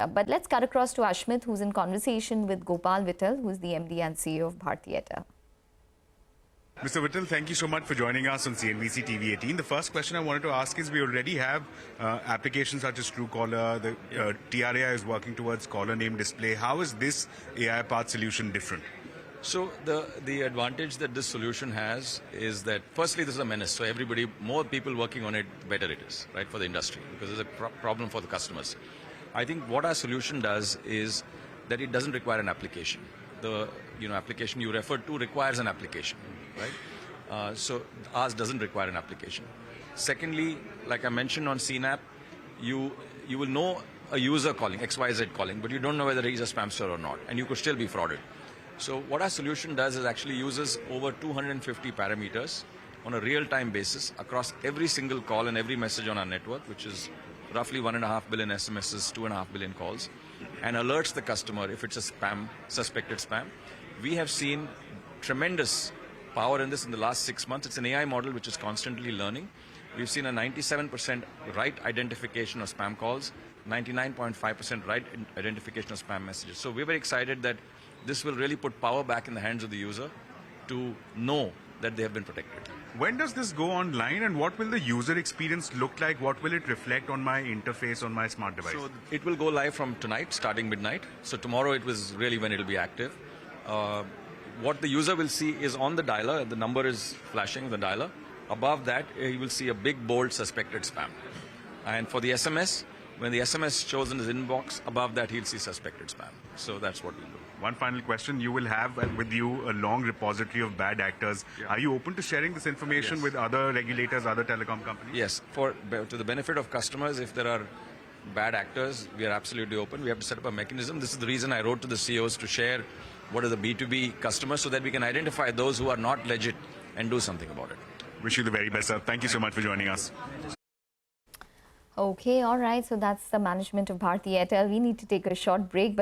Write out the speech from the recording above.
But let's cut across to Ashmit, who's in conversation with Gopal Vittal, who's the MD and CEO of Bharti Airtel. Mr. Vittal, thank you so much for joining us on CNBC-TV18. The first question I wanted to ask is, we already have applications such as Truecaller. The TRAI is working towards caller name display. How is this AI path solution different? So the advantage that this solution has is that, firstly, this is a menace. So more people working on it, better it is, right, for the industry, because there's a problem for the customers. I think what our solution does is that it doesn't require an application. The application you referred to requires an application, right? So ours doesn't require an application. Secondly, like I mentioned on CNAP, you will know a user calling, XYZ calling, but you don't know whether he's a spamster or not, and you could still be frauded. So what our solution does is actually uses over 250 parameters on a real-time basis across every single call and every message on our network, which is roughly 1.5 billion SMSs, 2.5 billion calls, and alerts the customer if it's a suspected spam. We have seen tremendous power in this in the last 6 months. It's an AI model which is constantly learning. We've seen a 97% right identification of spam calls, 99.5% right identification of spam messages. So we're very excited that this will really put power back in the hands of the user to know that they have been protected. When does this go online, and what will the user experience look like? What will it reflect on my interface on my smart device? So it will go live from tonight, starting midnight. So tomorrow it was really when it will be active. What the user will see is on the dialer, the number is flashing, the dialer. Above that, he will see a big bold suspected spam. And for the SMS, when the SMS shows in his inbox, above that he'll see suspected spam. So that's what we'll do. One final question. You will have with you a long repository of bad actors. Yeah. Are you open to sharing this information with other regulators, other telecom companies? Yes. To the benefit of customers, if there are bad actors, we are absolutely open. We have to set up a mechanism. This is the reason I wrote to the CEOs to share what are the B2B customers, so that we can identify those who are not legit and do something about it. Wish you the very best, sir. Thank you so much for joining us. Okay, all right. So that's the management of Bharti Airtel. We need to take a short break. But